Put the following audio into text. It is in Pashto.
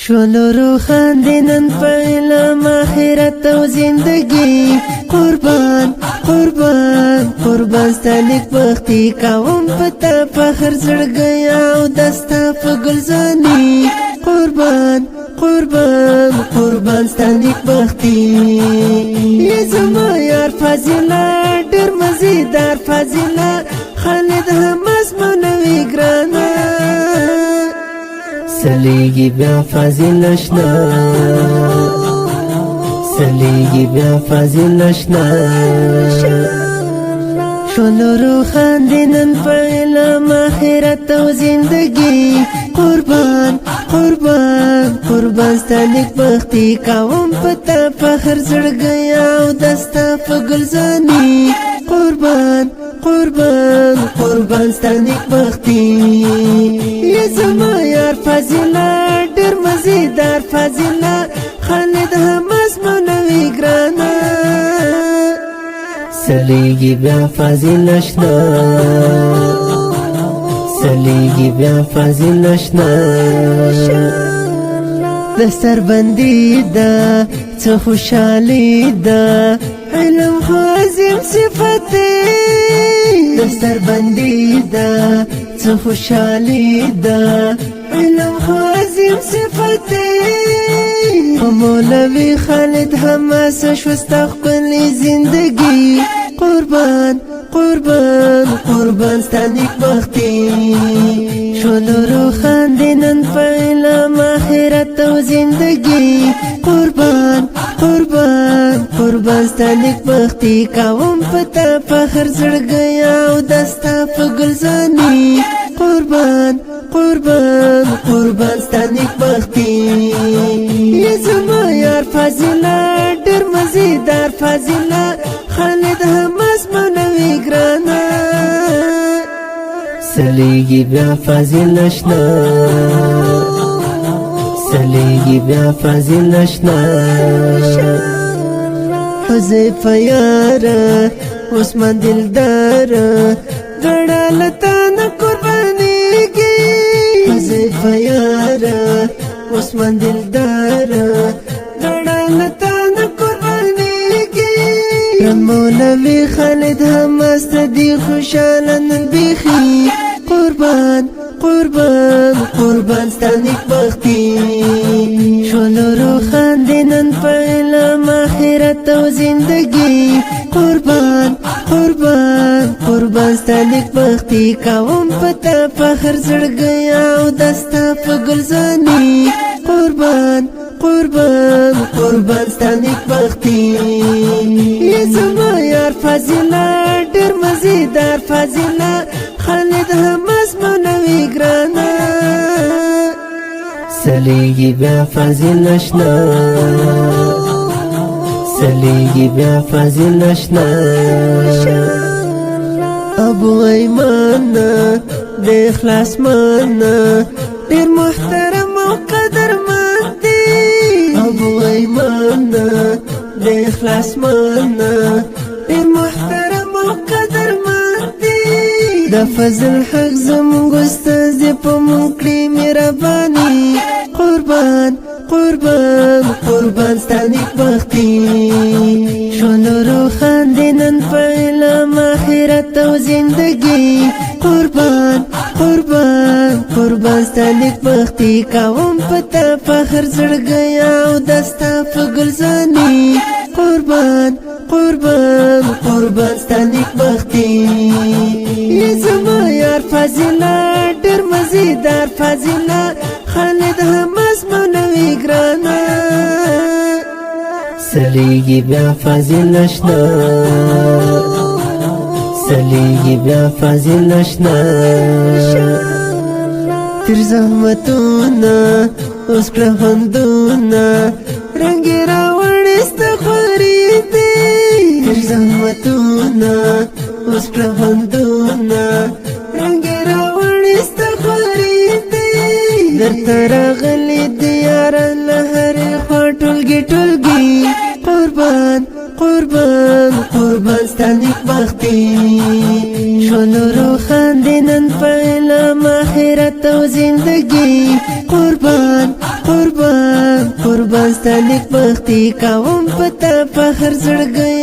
شولورو خاندنن فعلم آخرت و زندگی قربان قربان قربان ستانیک بختی کاوم پتا فخر زړګی او دستا په ګلزانی قربان قربان قربان ستانیک بختی ی زما یار فاضله ډېر مزیدار فاضله خالد هم اسمانوي ګرانه سلیگی بیا فاضل شنا سلیگی بیا فاضل شنا شولورو خاندنن فعلم آخرت و زندگی قربان قربان قربان ستانیک بختی کاوم پتا فخر زړګی او دستا په ګلزانی قربان قربان قربان ستانیک بختی ی زما یار فاضله ډېر مزیدار فاضله خالد هم اسمانوي ګرانه سلیگی بیا فاضل شنا سلیگی بیا فاضل شنا دستر بندی دا څه خوشحالی دا علم خازم صفت دستر بندی دا څه خوشحالی دا علم خازم صفت مولوی خالد حماس شوستا خپلی زندگی قربان قربان قربان ستانیک بختی شولورو خاندنن فعلم آخرت و زندگی قربان قربان قربان ستانیک بختی کاوم پتا فخر زړګی او دستا په ګلزانی قربان قربان قربان ستانیک بختی ی زما یار فاضله ډېر مزیدار فاضله خالد هم اسمانوي ګرانه سلیگی بیا فاضل شنا سلیگی بیا فاضل شنا حذیفه یاره عثمان دلداره ګړالتان قربانیږي حذیفه یاره عثمان دلداره ګړالتان قربانیږي مولوی خالد هم است دی خوشاله نن بیخي قربان قربان قربان ستانیک بختی شولورو خاندنن فعلم آخرت و زندگی قربان قربان قربان ستانیک بختی کاوم پتا فخر زړګی او دستا په ګلزانی قربان قربان قربان ستانیک بختی ی زما یار فاضله ډېر مزیدار فاضله خالد هم اسمانوي ګرانه سلیگی بیا فاضل شنا سلیگی بیا فاضل شنا ابو ایمان د اخلاص من ډېر محترم او قدرمن دی ابو ایمان د اخلاص من ډېر محترم او قدرمن دی د فضل حق زموږ استاد په مونږ کړي مهرباني قربان قربان قربان ستانیک بختی شولورو خاندنن فعلم آخرت و زندگی قربان قربان قربان ستانیک بختی کاوم پتا فخر زړګی او دستا په ګلزانی قربان قربان قربان ستانیک بختی ی زما یار فاضله ډېر مزیدار فاضله خالد هم اسمانوي ګرانه سلیگی بیا فاضل شنا سلیگی بیا فاضل شنا تر زحمتونه اوس کړه خوندونه رنګ راوړې ستا خواري دی تر زحمتونه اوس کړه خوندونه رنګ راوړې ستا خواري دی درته راغلي دی یاره له هرې خوا ټولګي ټولګي قربان قربان قربان ستانیک بختی شولورو خاندنن فعلم آخرت و زندگی قربان قربان قربان قربان ستانیک بختی کاوم پتا فخر زړګیا